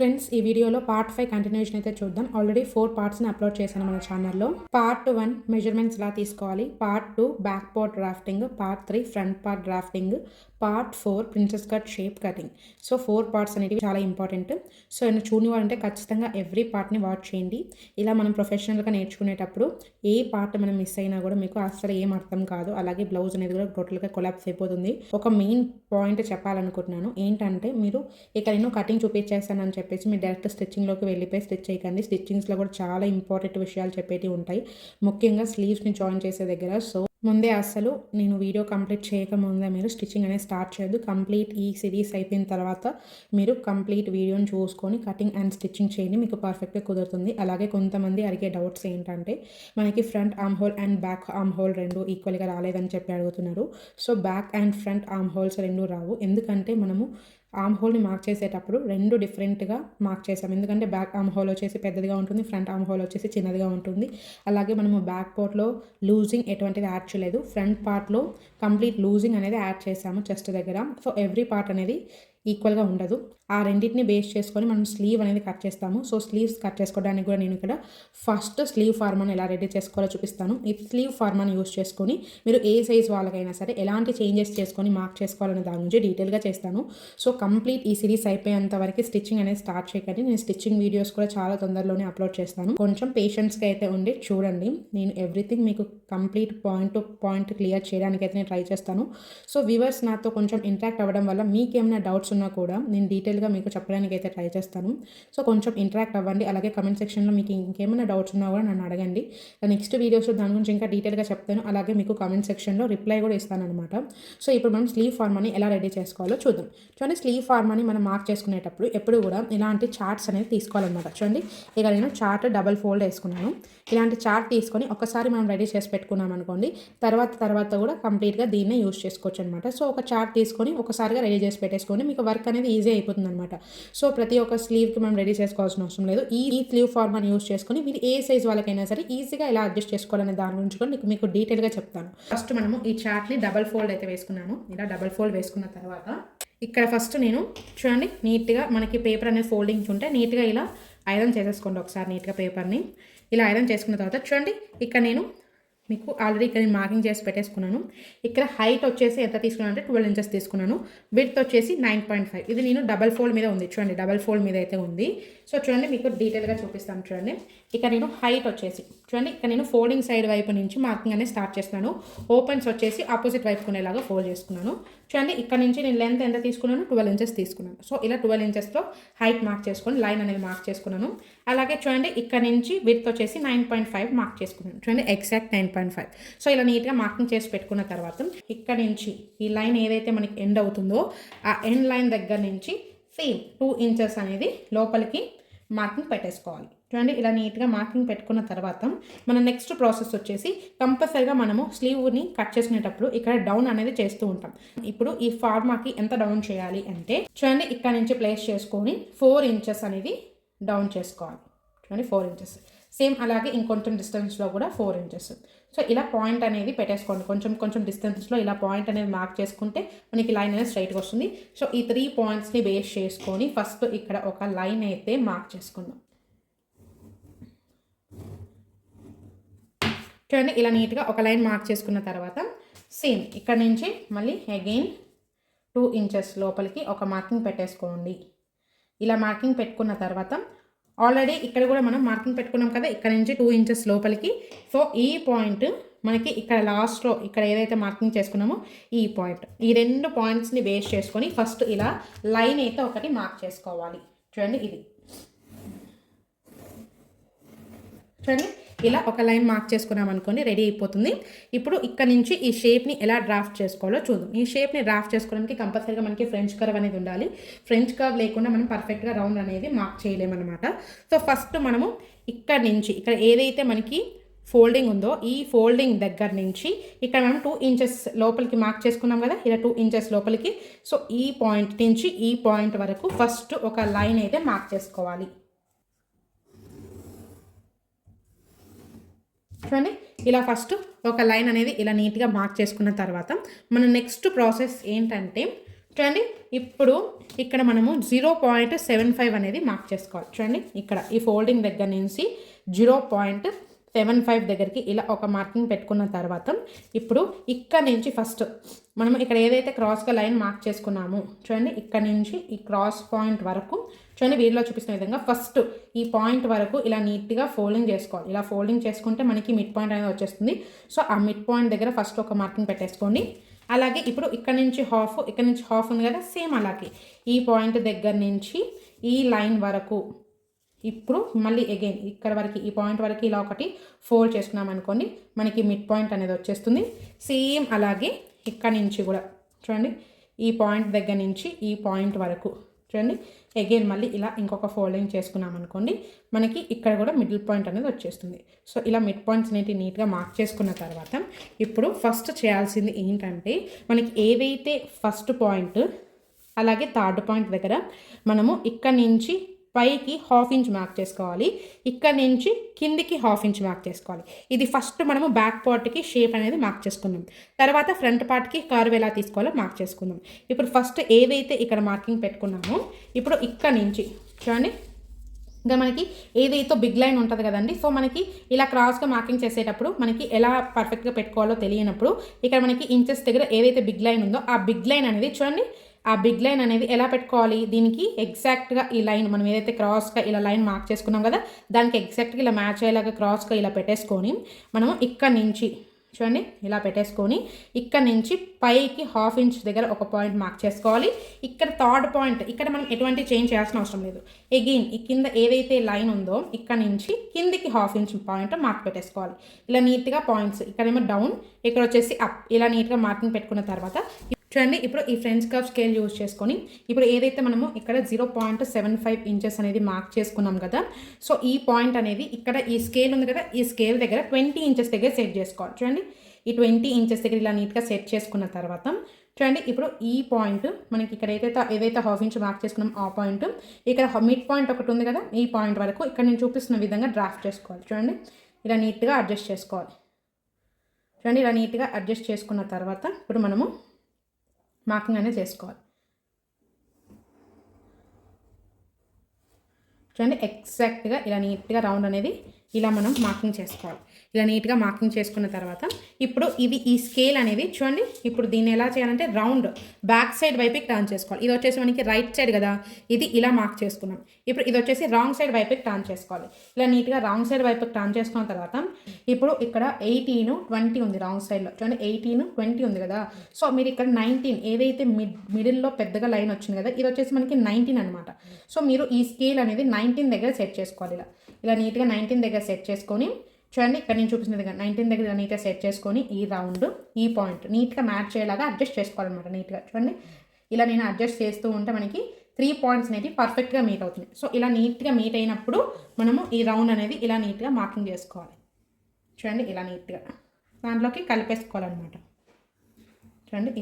Friends ఈ వీడియోలో part 5 continuation అయితే చూద్దాం. ఆల్రెడీ 4 పార్ట్స్ని అప్లోడ్ చేశాను మన ఛానల్లో. పార్ట్ 1 మెజర్మెంట్స్ ఎలా తీసుకోవాలి, part 2 back part drafting, part 3 front part drafting, part 4 princess cut shape cutting. So 4 parts అనేవి చాలా ఇంపార్టెంట్. సో నేను చూడని వాళ్ళంటే ఖచ్చితంగా ఎవ్రీ పార్ట్ని వాచ్ చేయండి. ఇలా మనం ప్రొఫెషనల్గా నేర్చుకునేటప్పుడు ఏ పార్ట్ మనం మిస్ అయినా కూడా మీకు అసలు ఏం అర్థం కాదు. అలాగే బ్లౌజ్ అనేది కూడా టోటల్గా కొలాప్స్ అయిపోతుంది. ఒక మెయిన్ పాయింట్ చెప్పాలనుకుంటున్నాను ఏంటంటే, మీరు ఇక్కడ నేను కటింగ్ చూపించేస్తానని చెప్పేసి మీరు డైరెక్ట్ స్టిచ్చింగ్లోకి వెళ్ళిపోయి స్టిచ్ చేయకండి. స్టిచ్చింగ్స్లో కూడా చాలా ఇంపార్టెంట్ విషయాలు చెప్పేవి ఉంటాయి, ముఖ్యంగా స్లీవ్స్ని జాయిన్ చేసే దగ్గర. సో ముందే అసలు నేను వీడియో కంప్లీట్ చేయకముందే మీరు స్టిచ్చింగ్ అనేది స్టార్ట్ చేయొద్దు. కంప్లీట్ ఈ సిరీస్ అయిపోయిన తర్వాత మీరు కంప్లీట్ వీడియోని చూసుకొని కటింగ్ అండ్ స్టిచ్చింగ్ చేయండి, మీకు పర్ఫెక్ట్గా కుదురుతుంది. అలాగే కొంతమంది అడిగే డౌట్స్ ఏంటంటే, మనకి front arm whole and back arm whole రెండు ఈక్వల్గా రాలేదని చెప్పి అడుగుతున్నారు. So back and front arm holes రెండు రావు, ఎందుకంటే మనము ఆర్మ్ హోల్ని మార్క్ చేసేటప్పుడు రెండు డిఫరెంట్గా మార్క్ చేసాం. ఎందుకంటే బ్యాక్ ఆర్మ్ హోల్ వచ్చేసి పెద్దదిగా ఉంటుంది, ఫ్రంట్ ఆర్మ్ హోల్ వచ్చేసి చిన్నదిగా ఉంటుంది. అలాగే మనము బ్యాక్ పార్ట్లో లూజింగ్ ఎటువంటిది యాడ్ చేయలేదు, ఫ్రంట్ పార్ట్లో కంప్లీట్ లూజింగ్ అనేది యాడ్ చేసాము చెస్ట్ దగ్గర. సో ఎవ్రీ పార్ట్ అనేది ఈక్వల్గా ఉండదు. ఆ రెండింటిని బేస్ చేసుకొని మనం స్లీవ్ అనేది కట్ చేస్తాము. సో స్లీవ్స్ కట్ చేసుకోవడానికి కూడా నేను ఇక్కడ ఫస్ట్ స్లీవ్ ఫార్మాని ఎలా రెడీ చేసుకోవాలో చూపిస్తాను. ఈ స్లీవ్ ఫార్మాని యూస్ చేసుకొని మీరు ఏ సైజ్ వాళ్ళకైనా సరే ఎలాంటి చేంజెస్ చేసుకొని మార్క్ చేసుకోవాలనే దాని గురించి డీటెయిల్గా చేస్తాను. సో కంప్లీట్ ఈ సిరీస్ అయిపోయేంత వరకు స్టిచ్చింగ్ అనేది స్టార్ట్ చేయకండి. నేను స్టిచ్చింగ్ వీడియోస్ కూడా చాలా తొందరలోనే అప్లోడ్ చేస్తాను. కొంచెం పేషెన్స్గా అయితే ఉండి చూడండి. నేను ఎవ్రీథింగ్ మీకు complete point to point clear చేయడానికి అయితే నేను ట్రై చేస్తాను. సో వ్యూవర్స్ నాతో కొంచెం ఇంటరాక్ట్ అవ్వడం వల్ల మీకేమైనా డౌట్స్ ఉన్నా కూడా నేను డీటెయిల్గా మీకు చెప్పడానికి అయితే ట్రై చేస్తాను. సో కొంచెం ఇంటరాక్ట్ అవ్వండి. అలాగే కమెంట్ సెక్షన్లో మీకు ఇంకేమైనా డౌట్స్ ఉన్నా కూడా నన్ను అడగండి. నెక్స్ట్ వీడియోస్లో దాని గురించి ఇంకా డీటెయిల్గా చెప్తాను. అలాగే మీకు కామెంట్ సెక్షన్లో రిప్లై కూడా ఇస్తాను అనమాట. సో ఇప్పుడు మనం స్లీవ్ ఫార్మాని ఎలా రెడీ చేసుకోవాలో చూద్దాం. చూడండి, స్లీవ్ ఫార్మాని మనం మార్క్ చేసుకునేటప్పుడు ఎప్పుడు కూడా ఇలాంటి చార్ట్స్ అనేది తీసుకోవాలన్నమాట. చూడండి, ఇక నేను చార్ట్ డబల్ ఫోల్డ్ వేసుకున్నాను. ఇలాంటి చార్ట్ తీసుకొని ఒకసారి మనం రెడీ చేసి పెట్టుకున్నాం అనుకోండి, తర్వాత కూడా కంప్లీట్గా దీన్నే యూజ్ చేసుకోవచ్చు అనమాట. సో ఒక చార్ట్ తీసుకొని ఒకసారిగా రెడీ చేసి పెట్టేసుకొని మీకు వర్క్ అనేది ఈజీ అయిపోతుంది అనమాట. సో ప్రతి ఒక్క స్లీవ్కి మనం రెడీ చేసుకోవాల్సిన అవసరం లేదు. ఈ స్లీవ్ ఫార్మాని యూజ్ చేసుకొని మీరు ఏ సైజ్ వాళ్ళకైనా సరే ఈజీగా ఎలా అడ్జస్ట్ చేసుకోవాలనే దాని గురించి కూడా మీకు డీటెయిల్గా చెప్తాను. ఫస్ట్ మనము ఈ చార్ట్ని డబల్ ఫోల్డ్ అయితే వేసుకున్నాను. ఇలా డబల్ ఫోల్డ్ వేసుకున్న తర్వాత ఇక్కడ ఫస్ట్ నేను చూడండి, నీట్గా మనకి పేపర్ అనేది ఫోల్డింగ్స్ ఉంటే నీట్గా ఇలా ఐరన్ చేసేసుకోండి. ఒకసారి నీట్గా పేపర్ని ఇలా ఐరన్ చేసుకున్న తర్వాత చూడండి, ఇక్కడ నేను మీకు ఆల్రెడీ ఇక్కడ నేను మార్కింగ్ చేసి పెట్టేసుకున్నాను. ఇక్కడ హైట్ వచ్చేసి ఎంత తీసుకున్నాను అంటే 12 ఇంచెస్ తీసుకున్నాను. విడ్త్ వచ్చేసి 9.5. ఇది నేను డబల్ ఫోల్డ్ మీద ఉంది, చూడండి డబల్ ఫోల్డ్ మీద అయితే ఉంది. సో చూడండి, మీకు డీటెయిల్గా చూపిస్తాను. చూడండి, ఇక్కడ నేను హైట్ వచ్చేసి చూడండి, ఇక్కడ నేను ఫోల్డింగ్ సైడ్ వైపు నుంచి మార్కింగ్ అనేది స్టార్ట్ చేస్తున్నాను. ఓపెన్స్ వచ్చేసి ఆపోజిట్ వైపు కొనేలాగా ఫోల్డ్ చేసుకున్నాను. చూడండి, ఇక్కడ నుంచి నేను లెంత్ ఎంత తీసుకున్నాను, 12 ఇంచెస్ తీసుకున్నాను. సో ఇలా 12 ఇంచెస్తో హైట్ మార్క్ చేసుకొని లైన్ అనేది మార్క్ చేసుకున్నాను. అలాగే చూడండి, ఇక్కడ నుంచి విడ్త్ వచ్చేసి 9.5 మార్క్ చేసుకున్నాను. చూడండి, ఎగ్జాక్ట్ 9.5. సో ఇలా నీట్గా మార్కింగ్ చేసి పెట్టుకున్న తర్వాత ఇక్కడ నుంచి ఈ లైన్ ఏదైతే మనకి ఎండ్ అవుతుందో ఆ ఎండ్ లైన్ దగ్గర నుంచి సేమ్ 2 ఇంచెస్ అనేది లోపలికి మార్కింగ్ పెట్టేసుకోవాలి. చూడండి, ఇలా నీట్గా మార్కింగ్ పెట్టుకున్న తర్వాత మన నెక్స్ట్ ప్రాసెస్ వచ్చేసి కంపల్సరీగా మనము స్లీవ్ని కట్ చేసుకునేటప్పుడు ఇక్కడ డౌన్ అనేది చేస్తూ ఉంటాం. ఇప్పుడు ఈ ఫార్మాకి ఎంత డౌన్ చేయాలి అంటే చూడండి, ఇక్కడ నుంచి ప్లేస్ చేసుకొని 4 ఇంచెస్ అనేది డౌన్ చేసుకోవాలి. చూడండి, 4 ఇంచెస్. సేమ్ అలాగే ఇంకొంచెం డిస్టెన్స్లో కూడా 4 ఇంచెస్. సో ఇలా పాయింట్ అనేది పెట్టేసుకోండి. కొంచెం డిస్టెన్స్లో ఇలా పాయింట్ అనేది మార్క్ చేసుకుంటే మనకి లైన్ అనేది స్ట్రైట్గా వస్తుంది. సో ఈ 3 పాయింట్స్ని బేస్ చేసుకొని ఫస్ట్ ఇక్కడ ఒక లైన్ అయితే మార్క్ చేసుకుందాం. చూడండి, ఇలా నీట్గా ఒక లైన్ మార్క్ చేసుకున్న తర్వాత సేమ్ ఇక్కడ నుంచి మళ్ళీ అగైన్ 2 ఇంచెస్ లోపలికి ఒక మార్కింగ్ పెట్టేసుకోండి. ఇలా మార్కింగ్ పెట్టుకున్న తర్వాత ఆల్రెడీ ఇక్కడ కూడా మనం మార్కింగ్ పెట్టుకున్నాం కదా, ఇక్కడ నుంచి 2 ఇంచెస్ లోపలికి. సో ఈ పాయింట్ మనకి ఇక్కడ లాస్ట్లో ఇక్కడ ఏదైతే మార్కింగ్ చేసుకున్నామో ఈ పాయింట్, ఈ 2 పాయింట్స్ని బేస్ చేసుకొని ఫస్ట్ ఇలా లైన్ అయితే ఒకటి మార్క్ చేసుకోవాలి. చూడండి, ఇది చూడండి, ఇలా ఒక లైన్ మార్క్ చేసుకున్నాం అనుకోండి, రెడీ అయిపోతుంది. ఇప్పుడు ఇక్కడ నుంచి ఈ షేప్ని ఎలా డ్రాఫ్ట్ చేసుకోవాలో చూద్దాం. ఈ షేప్ని డ్రాఫ్ట్ చేసుకోవడానికి కంపల్సరీగా మనకి ఫ్రెంచ్ కర్వ్ అనేది ఉండాలి. ఫ్రెంచ్ కర్వ్ లేకుండా మనం పర్ఫెక్ట్గా రౌండ్ అనేది మార్క్ చేయలేమన్నమాట. సో ఫస్ట్ మనము ఇక్కడ నుంచి ఇక్కడ ఏదైతే మనకి ఫోల్డింగ్ ఉందో ఈ ఫోల్డింగ్ దగ్గర నుంచి ఇక్కడ మనం 2 ఇంచెస్ లోపలికి మార్క్ చేసుకున్నాం కదా, ఇలా 2 ఇంచెస్ లోపలికి. సో ఈ పాయింట్ నుంచి ఈ పాయింట్ వరకు ఫస్ట్ ఒక లైన్ అయితే మార్క్ చేసుకోవాలి. చూడండి, ఇలా ఫస్ట్ ఒక లైన్ అనేది ఇలా నీట్గా మార్క్ చేసుకున్న తర్వాత మన నెక్స్ట్ ప్రాసెస్ ఏంటంటే చూడండి ఇప్పుడు ఇక్కడ మనము 0.75 అనేది మార్క్ చేసుకోవాలి. చూడండి ఇక్కడ ఈ ఫోల్డింగ్ దగ్గర నుంచి 0.75 దగ్గరికి ఇలా ఒక మార్కింగ్ పెట్టుకున్న తర్వాత ఇప్పుడు ఇక్కడ నుంచి ఫస్ట్ మనం ఇక్కడ ఏదైతే క్రాస్గా లైన్ మార్క్ చేసుకున్నామో చూడండి ఇక్కడ నుంచి ఈ క్రాస్ పాయింట్ వరకు చూడండి వీడియోలో చూపిస్తున్న విధంగా ఫస్ట్ ఈ పాయింట్ వరకు ఇలా నీట్గా ఫోల్డింగ్ చేసుకోవాలి. ఇలా ఫోల్డింగ్ చేసుకుంటే మనకి మిడ్ పాయింట్ అనేది వచ్చేస్తుంది. సో ఆ మిడ్ పాయింట్ దగ్గర ఫస్ట్ ఒక మార్కింగ్ పెట్టేసుకోండి. అలాగే ఇప్పుడు ఇక్కడ నుంచి హాఫ్ ఉంది కదా, సేమ్ అలాగే ఈ పాయింట్ దగ్గర నుంచి ఈ లైన్ వరకు ఇప్పుడు మళ్ళీ అగైన్ ఇక్కడ వరకు ఈ పాయింట్ వరకు ఇలా ఒకటి ఫోల్డ్ చేసుకున్నాం అనుకోండి, మనకి మిడ్ పాయింట్ అనేది వచ్చేస్తుంది. సేమ్ అలాగే ఇక్కడ నుంచి కూడా చూడండి ఈ పాయింట్ దగ్గర నుంచి ఈ పాయింట్ వరకు చూడండి అగైన్ మళ్ళీ ఇలా ఇంకొక ఫోల్డింగ్ చేసుకున్నాం అనుకోండి, మనకి ఇక్కడ కూడా మిడిల్ పాయింట్ అనేది వచ్చేస్తుంది. సో ఇలా మిడ్ పాయింట్స్ అనేవి నీట్గా మార్క్ చేసుకున్న తర్వాత ఇప్పుడు ఫస్ట్ చేయాల్సింది ఏంటంటే మనకి ఏదైతే ఫస్ట్ పాయింట్ అలాగే థర్డ్ పాయింట్ దగ్గర మనము ఇక్కడ నుంచి పైకి 1/2 ఇంచ్ మార్క్ చేసుకోవాలి, ఇక్కడ నుంచి కిందికి 1/2 ఇంచ్ మార్క్ చేసుకోవాలి. ఇది ఫస్ట్ మనము బ్యాక్ పార్ట్కి షేప్ అనేది మార్క్ చేసుకున్నాం. తర్వాత ఫ్రంట్ పార్ట్కి కర్వ్ ఎలా తీసుకోవాలో మార్క్ చేసుకుందాం. ఇప్పుడు ఫస్ట్ ఏదైతే ఇక్కడ మార్కింగ్ పెట్టుకున్నామో ఇప్పుడు ఇక్కడ నుంచి చూడండి ఇంకా మనకి ఏదైతే బిగ్ లైన్ ఉంటుంది కదండి, సో మనకి ఇలా క్రాస్గా మార్కింగ్ చేసేటప్పుడు మనకి ఎలా పర్ఫెక్ట్గా పెట్టుకోవాలో తెలియనప్పుడు ఇక్కడ మనకి ఇంచెస్ దగ్గర ఏదైతే బిగ్ లైన్ ఉందో ఆ బిగ్ లైన్ అనేది చూడండి, ఆ బిగ్ లైన్ అనేది ఎలా పెట్టుకోవాలి, దీనికి ఎగ్జాక్ట్గా ఈ లైన్ మనం ఏదైతే క్రాస్గా ఇలా లైన్ మార్క్ చేసుకున్నాం కదా దానికి ఎగ్జాక్ట్గా ఇలా మ్యాచ్ అయ్యేలాగా క్రాస్గా ఇలా పెట్టేసుకొని మనము ఇక్కడ నుంచి చూడండి ఇలా పెట్టేసుకొని ఇక్కడ నుంచి పైకి 1/2 ఇంచ్ దగ్గర ఒక పాయింట్ మార్క్ చేసుకోవాలి. ఇక్కడ థర్డ్ పాయింట్ ఇక్కడ మనం ఎటువంటి చేంజ్ చేయాల్సిన అవసరం లేదు. అగైన్ ఈ కింద ఏదైతే లైన్ ఉందో ఇక్కడ నుంచి కిందికి 1/2 ఇంచ్ పాయింట్ మార్క్ పెట్టేసుకోవాలి. ఇలా నీట్గా పాయింట్స్ ఇక్కడేమో డౌన్, ఇక్కడ వచ్చేసి అప్, ఇలా నీట్గా మార్కింగ్ పెట్టుకున్న తర్వాత చూడండి ఇప్పుడు ఈ ఫ్రెంచ్ కర్వ్ స్కేల్ యూజ్ చేసుకొని ఇప్పుడు ఏదైతే మనము ఇక్కడ 0.75 ఇంచెస్ అనేది మార్క్ చేసుకున్నాం కదా, సో ఈ పాయింట్ అనేది ఇక్కడ ఈ స్కేల్ ఉంది కదా, ఈ స్కేల్ దగ్గర 20 ఇంచెస్ దగ్గర సెట్ చేసుకోవాలి. చూడండి ఈ 20 ఇంచెస్ దగ్గర ఇలా నీట్గా సెట్ చేసుకున్న తర్వాత చూడండి ఇప్పుడు ఈ పాయింట్ మనకి ఇక్కడ ఏదైతే 1/2 ఇంచ్ మార్క్ చేసుకున్నాం ఆ పాయింట్ ఇక్కడ మిడ్ పాయింట్ ఒకటి ఉంది కదా, ఈ పాయింట్ వరకు ఇక్కడ నేను చూపిస్తున్న విధంగా డ్రాఫ్ట్ చేసుకోవాలి. చూడండి ఇలా నీట్గా అడ్జస్ట్ చేసుకోవాలి. చూడండి ఇలా నీట్గా అడ్జస్ట్ చేసుకున్న తర్వాత ఇప్పుడు మనము మార్కింగ్ అనేది చేసుకోవాలి. చూడండి ఎగ్జాక్ట్గా ఇలా నీట్గా రౌండ్ అనేది ఇలా మనం మార్కింగ్ చేసుకోవాలి. ఇలా నీట్గా మార్కింగ్ చేసుకున్న తర్వాత ఇప్పుడు ఇది ఈ స్కేల్ అనేది చూడండి ఇప్పుడు దీన్ని ఎలా చేయాలంటే రౌండ్ బ్యాక్ సైడ్ వైపుకి టర్న్ చేసుకోవాలి. ఇది వచ్చేసి మనకి రైట్ సైడ్ కదా, ఇది ఇలా మార్క్ చేసుకున్నాం. ఇప్పుడు ఇది వచ్చేసి రాంగ్ సైడ్ వైపుకి టర్న్ చేసుకోవాలి. ఇలా నీట్గా రాంగ్ సైడ్ వైపుకి టర్న్ చేసుకున్న తర్వాత ఇప్పుడు ఇక్కడ 18, 20 ఉంది రాంగ్ సైడ్లో. చూడండి 18, 20 ఉంది కదా, సో మీరు ఇక్కడ 19 ఏదైతే మిడిల్లో పెద్దగా లైన్ వచ్చింది కదా ఇది వచ్చేసి మనకి 19 అనమాట. సో మీరు ఈ స్కేల్ అనేది 19 దగ్గర సెట్ చేసుకోవాలి. ఇలా నీట్గా 19 దగ్గర సెట్ చేసుకొని చూడండి ఇక్కడ నేను చూపించిన విధంగా 19 దగ్గర నీట్గా సెట్ చేసుకొని ఈ రౌండ్ ఈ పాయింట్ నీట్గా మ్యాచ్ అయ్యేలాగా అడ్జస్ట్ చేసుకోవాలన్నమాట. నీట్గా చూడండి ఇలా నేను అడ్జస్ట్ చేస్తూ ఉంటే మనకి 3 పాయింట్స్ అనేది పర్ఫెక్ట్గా మీట్ అవుతుంది. సో ఇలా నీట్గా మీట్ అయినప్పుడు మనము ఈ రౌండ్ అనేది ఇలా నీట్గా మార్కింగ్ చేసుకోవాలి. చూడండి ఇలా నీట్గా దాంట్లోకి కలిపేసుకోవాలన్నమాట. చూడండి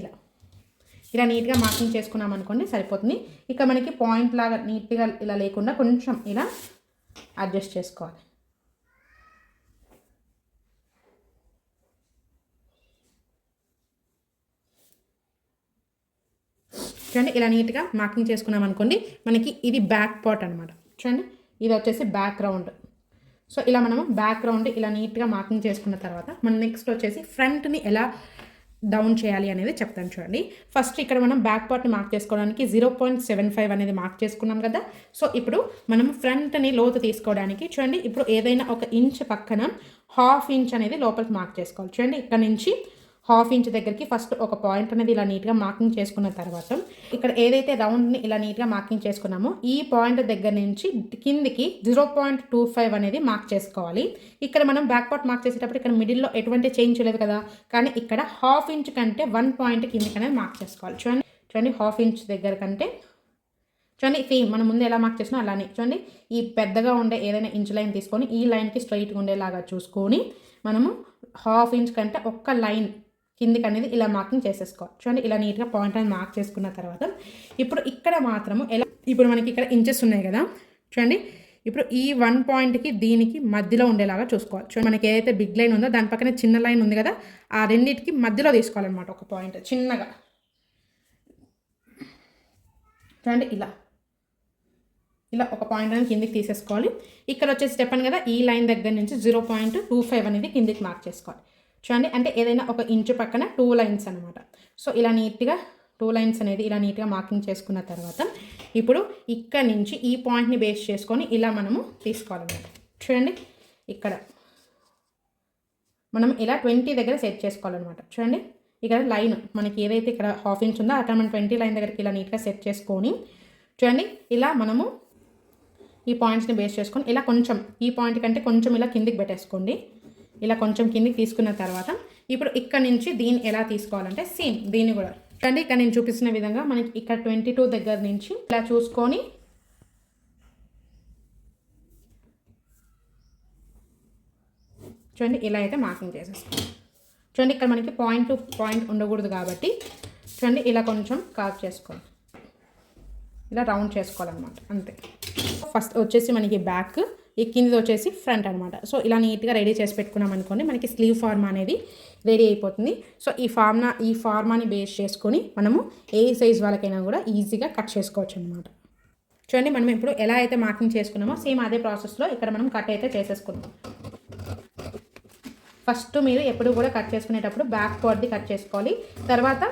ఇలా నీట్గా మార్కింగ్ చేసుకున్నాం అనుకోండి సరిపోతుంది. ఇక మనకి పాయింట్ లాగా నీట్గా ఇలా లేకుండా కొంచెం ఇలా అడ్జస్ట్ చేసుకోవాలి. చూడండి ఇలా నీట్గా మార్కింగ్ చేసుకున్నాం అనుకోండి మనకి ఇది బ్యాక్ పార్ట్ అనమాట. చూడండి ఇది వచ్చేసి బ్యాక్ రౌండ్. సో ఇలా మనము బ్యాక్ రౌండ్ ఇలా నీట్గా మార్కింగ్ చేసుకున్న తర్వాత మనం నెక్స్ట్ వచ్చేసి ఫ్రంట్ని ఎలా డౌన్ చేయాలి అనేది చెప్తాను. చూడండి ఫస్ట్ ఇక్కడ మనం బ్యాక్ పార్ట్ని మార్క్ చేసుకోవడానికి 0.75 అనేది మార్క్ చేసుకున్నాం కదా, సో ఇప్పుడు మనం ఫ్రంట్ని లోతు తీసుకోవడానికి చూడండి ఇప్పుడు ఏదైనా ఒక ఇంచ్ పక్కన 1/2 ఇంచ్ అనేది లోపలికి మార్క్ చేసుకోవాలి. చూడండి ఇక్కడ నుంచి 1/2 ఇంచ్ దగ్గరికి ఫస్ట్ ఒక పాయింట్ అనేది ఇలా నీట్గా మార్కింగ్ చేసుకున్న తర్వాత ఇక్కడ ఏదైతే రౌండ్ని ఇలా నీట్గా మార్కింగ్ చేసుకున్నామో ఈ పాయింట్ దగ్గర నుంచి కిందికి 0.25 అనేది మార్క్ చేసుకోవాలి. ఇక్కడ మనం బ్యాక్ పార్ట్ మార్క్ చేసేటప్పుడు ఇక్కడ మిడిల్లో ఎటువంటి చేంజ్ లేదు కదా, కానీ ఇక్కడ 1/2 ఇంచ్ కంటే 1 పాయింట్ కిందికి అనేది మార్క్ చేసుకోవాలి. చూడండి 1/2 ఇంచ్ దగ్గర కంటే చూడండి సేమ్ మనం ముందు ఎలా మార్క్ చేసినా అలానే చూడండి ఈ పెద్దగా ఉండే ఏదైనా ఇంచ్ లైన్ తీసుకొని ఈ లైన్కి స్ట్రైట్గా ఉండేలాగా చూసుకొని మనము 1/2 ఇంచ్ కంటే ఒక్క లైన్ కిందికి అనేది ఇలా మార్కింగ్ చేసేసుకోవాలి. చూడండి ఇలా నీట్గా పాయింట్ అనేది మార్క్ చేసుకున్న తర్వాత ఇప్పుడు ఇక్కడ మాత్రము ఎలా ఇప్పుడు మనకి ఇక్కడ ఇంచెస్ ఉన్నాయి కదా, చూడండి ఇప్పుడు ఈ 1 పాయింట్కి దీనికి మధ్యలో ఉండేలాగా చూసుకోవాలి. చూడండి మనకి ఏదైతే బిగ్ లైన్ ఉందో దాని పక్కన చిన్న లైన్ ఉంది కదా, ఆ రెండింటికి మధ్యలో తీసుకోవాలన్నమాట ఒక పాయింట్ చిన్నగా. చూడండి ఇలా ఒక పాయింట్ అనేది కిందికి తీసేసుకోవాలి. ఇక్కడ వచ్చేసి చెప్పాను కదా, ఈ లైన్ దగ్గర నుంచి 0.25 అనేది కిందికి మార్క్ చేసుకోవాలి. చూడండి, అంటే ఏదైనా ఒక ఇంచు పక్కన 2 లైన్స్ అనమాట. సో ఇలా నీట్గా 2 లైన్స్ అనేది ఇలా నీట్గా మార్కింగ్ చేసుకున్న తర్వాత ఇప్పుడు ఇక్కడ నుంచి ఈ పాయింట్ని బేస్ చేసుకొని ఇలా మనము తీసుకోవాలన్నమాట. చూడండి, ఇక్కడ మనం ఇలా 20 దగ్గర సెట్ చేసుకోవాలన్నమాట. చూడండి, ఇక్కడ లైన్ మనకి ఏదైతే ఇక్కడ హాఫ్ ఇంచ్ ఉందో అక్కడ మనం 20 లైన్ దగ్గరికి ఇలా నీట్గా సెట్ చేసుకొని చూడండి, ఇలా మనము ఈ పాయింట్స్ని బేస్ చేసుకొని ఇలా కొంచెం ఈ పాయింట్ కంటే కొంచెం ఇలా కిందికి పెట్టేసుకోండి. ఇలా కొంచెం కిందికి తీసుకున్న తర్వాత ఇప్పుడు ఇక్కడ నుంచి దీన్ని ఎలా తీసుకోవాలంటే సేమ్ దీన్ని కూడా చూడండి, ఇక్కడ నేను చూపిస్తున్న విధంగా మనకి ఇక్కడ 22 దగ్గర నుంచి ఇలా చూసుకొని చూడండి ఇలా అయితే మార్కింగ్ చేసేసుకోండి. చూడండి, ఇక్కడ మనకి పాయింట్ టు పాయింట్ ఉండకూడదు కాబట్టి చూడండి ఇలా కొంచెం కర్వ్ చేసుకోండి, ఇలా రౌండ్ చేసుకోవాలన్నమాట, అంతే. ఫస్ట్ వచ్చేసి మనకి బ్యాక్, ఈ కింది వచ్చేసి ఫ్రంట్ అనమాట. సో ఇలా నీట్గా రెడీ చేసి పెట్టుకున్నాం అనుకోండి, మనకి స్లీవ్ ఫార్మా అనేది రెడీ అయిపోతుంది. సో ఈ ఫార్మాని బేస్ చేసుకొని మనము ఏ సైజ్ వాళ్ళకైనా కూడా ఈజీగా కట్ చేసుకోవచ్చు అనమాట. చూడండి, మనం ఇప్పుడు ఎలా అయితే మార్కింగ్ చేసుకున్నామో సేమ్ అదే ప్రాసెస్లో ఇక్కడ మనం కట్ అయితే చేసేసుకుందాం. ఫస్ట్ మీరు ఎప్పుడు కూడా కట్ చేసుకునేటప్పుడు బ్యాక్ పార్ట్ది కట్ చేసుకోవాలి. తర్వాత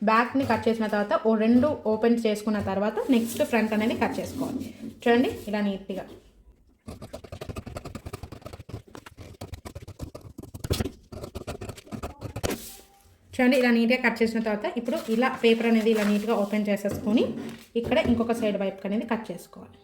బ్యాక్ని కట్ చేసిన తర్వాత 2 ఓపెన్ చేసుకున్న తర్వాత నెక్స్ట్ ఫ్రంట్ అనేది కట్ చేసుకోవాలి. చూడండి, ఇలా నీట్గా చూడండి, ఇలా నీట్గా కట్ చేసిన తర్వాత ఇప్పుడు ఇలా పేపర్ అనేది ఇలా నీట్గా ఓపెన్ చేసేసుకొని ఇక్కడ ఇంకొక సైడ్ వైపు అనేది కట్ చేసుకోవాలి.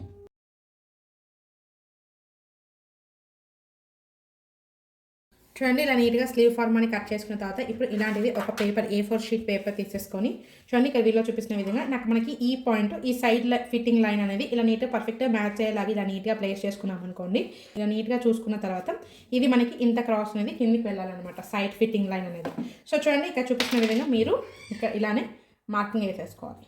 చూడండి, ఇలా నీట్గా స్లీవ్ ఫార్మాని కట్ చేసుకున్న తర్వాత ఇప్పుడు ఇలాంటిది ఒక పేపర్ A4 షీట్ పేపర్ తీసేసుకొని చూడండి, ఇక్కడ వీడియోలో చూపిస్తున్న విధంగా మనకి ఈ పాయింట్ ఈ సైడ్ ఫిట్టింగ్ లైన్ అనేది ఇలా నీట్గా పర్ఫెక్ట్గా మ్యాచ్ అయ్యేలాగా ఇలా నీట్గా ప్లేస్ చేసుకున్నాం అనుకోండి. ఇలా నీట్గా చూసుకున్న తర్వాత ఇది మనకి ఇంత క్రాస్ అనేది కిందికి వెళ్ళాలన్నమాట, సైడ్ ఫిట్టింగ్ లైన్ అనేది. సో చూడండి, ఇక్కడ చూపిస్తున్న విధంగా మీరు ఇక్కడ ఇలానే మార్కింగ్ వేసేసుకోవాలి.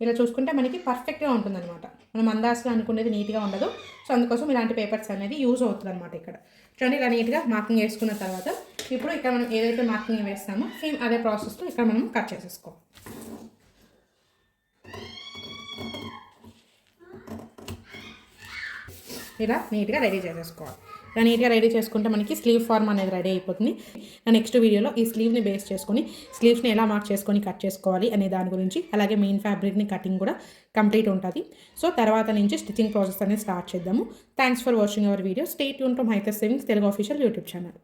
ఇలా చూసుకుంటే మనకి పర్ఫెక్ట్గా ఉంటుందన్నమాట. మనం అందాజుగా అనుకునేది నీట్గా ఉండదు. సో అందుకోసం ఇలాంటి పేపర్స్ అనేది యూజ్ అవుతుంది అనమాట. ఇక్కడ చూడండి, ఇలా నీట్గా మార్కింగ్ వేసుకున్న తర్వాత ఇప్పుడు ఇక్కడ మనం ఏదైతే మార్కింగ్ వేస్తామో సేమ్ అదే ప్రాసెస్తో ఇక్కడ మనం కట్ చేసేసుకోవాలి. ఇలా నీట్గా రెడీ చేసేసుకోవాలి. ఇలా నీట్గా రెడీ చేసుకుంటే మనకి స్లీవ్ ఫార్మ్ అనేది రెడీ అయిపోతుంది. నెక్స్ట్ వీడియోలో ఈ స్లీవ్ని బేస్ చేసుకొని స్లీవ్స్ని ఎలా మార్క్ చేసుకొని కట్ చేసుకోవాలి అనే దాని గురించి, అలాగే మెయిన్ ఫ్యాబ్రిక్ని కటింగ్ కూడా కంప్లీట్ ఉంటుంది. సో తర్వాత నుంచి స్టిచ్చింగ్ ప్రాసెస్ అనేది స్టార్ట్ చేద్దాము. Thanks for watching our video. Stay tune from హైతర్ savings Telugu official YouTube channel.